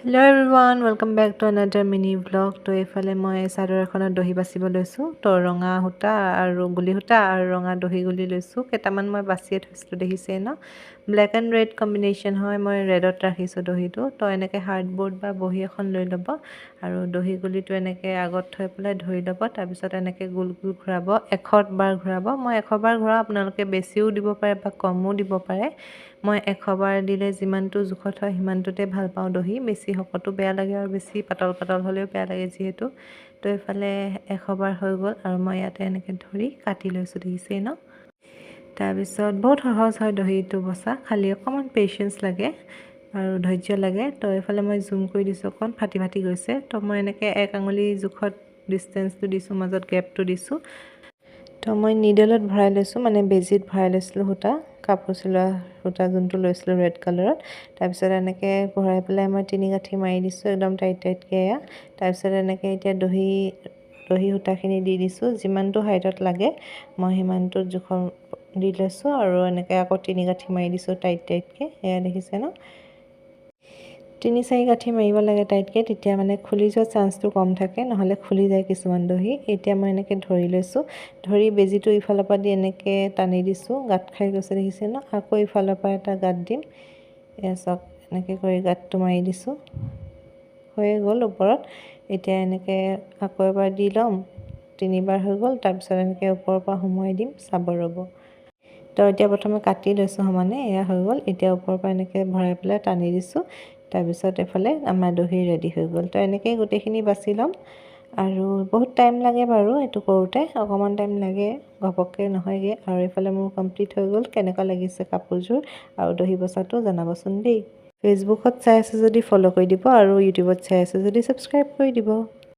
Hello everyone, welcome back to another mini vlog. তো এইফালে মই চাদৰ এখনত দহি বাচিব লৈছোঁ। তো ৰঙা সূতা আৰু গুলি সূতা আৰু ৰঙা দহি গুলি লৈছোঁ। কেইটামান মই বাছিয়ে থৈছিলোঁ দেখিছে ন। ব্লেক এণ্ড ৰেড কম্বিনেশ্যন হয়, মই ৰেডত ৰাখিছোঁ দহিটো। তো এনেকৈ হাৰ্ডবোৰ্ড বা বহি এখন লৈ ল'ব আৰু দহি গুলিটো এনেকৈ আগত থৈ পেলাই ধৰি ল'ব। তাৰপিছত এনেকৈ গোল গোল ঘূৰাব, 100 বাৰ ঘূৰাব। মই 100 বাৰ ঘূৰাওঁ, আপোনালোকে বেছিও দিব পাৰে বা কমো দিব পাৰে। মই 100 বাৰ দিলে যিমানটো জোখত হয় সিমানটোতে ভাল পাওঁ দহি। বেছি শকতো বেয়া লাগে আৰু বেছি পাতল পাতল হ'লেও বেয়া লাগে যিহেতু। তো এইফালে 100 বাৰ হৈ গ'ল আৰু মই ইয়াতে এনেকৈ ধৰি কাটি লৈছোঁ, দেখিছেই ন। তাৰপিছত বহুত সহজ হয় দহিটো বচা, খালি অকণমান পেচেঞ্চ লাগে আৰু ধৈৰ্য লাগে। তো এইফালে মই জুম কৰি দিছোঁ, অকণ ফাটি ফাটি গৈছে। তো মই এনেকৈ 1 আঙুলি জোখত ডিষ্টেঞ্চটো দিছোঁ, মাজত গেপটো দিছোঁ। তো মই নিডলত ভৰাই লৈছোঁ, মানে বেজিত ভৰাই লৈছিলোঁ সূতা, কাপোৰ চিলোৱা সূতা যোনটো লৈছিলোঁ ৰেড কালাৰত। তাৰপিছত এনেকৈ ভৰাই পেলাই মই 3 গাঁঠি মাৰি দিছোঁ, একদম টাইট টাইটকৈ এয়া। তাৰপিছত এনেকৈ এতিয়া দহি সূতাখিনি দি দিছোঁ, যিমানটো হাইটত লাগে মই সিমানটো জোখৰ দি লৈছোঁ আৰু এনেকৈ আকৌ 3 গাঁঠি মাৰি দিছোঁ টাইট টাইটকৈ, এয়া দেখিছে ন। 3-4 গাঁঠি মাৰিব লাগে টাইটকৈ, তেতিয়া মানে খুলি যোৱা চান্সটো কম থাকে, নহ'লে খুলি যায় কিছুমান দহি। এতিয়া মই এনেকৈ ধৰি লৈছোঁ, ধৰি বেজিটো ইফালৰ পৰা দি এনেকৈ টানি দিছোঁ, গাঁত খাই গৈছে দেখিছে ন। আকৌ ইফালৰ পৰা এটা গাঁত দিম, এয়া চাওক, এনেকৈ কৰি গাঁতটো মাৰি দিছোঁ, হৈয়ে গ'ল ওপৰত। এতিয়া এনেকৈ আকৌ এবাৰ দি ল'ম, 3 বাৰ হৈ গ'ল। তাৰপিছত এনেকৈ ওপৰৰ পৰা সোমোৱাই দিম, চাব ৰ'ব। তো এতিয়া প্ৰথমে কাটি লৈছোঁ সমানে, এয়া হৈ গ'ল। এতিয়া ওপৰৰ পৰা এনেকৈ ভৰাই পেলাই টানি দিছোঁ। তাৰপিছত এফালে আমাৰ দহি ৰেডি হৈ গ'ল। তো এনেকৈয়ে গোটেইখিনি বাছি ল'ম আৰু বহুত টাইম লাগে বাৰু এইটো কৰোঁতে, অকণমান টাইম লাগে, ঘপককৈ নহয়গৈ। আৰু এইফালে মোৰ কমপ্লিট হৈ গ'ল। কেনেকুৱা লাগিছে কাপোৰযোৰ আৰু দহি বচাটো জনাবচোন দেই। ফেচবুকত চাই আছে যদি ফ'ল' কৰি দিব আৰু ইউটিউবত চাই আছে যদি ছাবস্ক্ৰাইব কৰি দিব।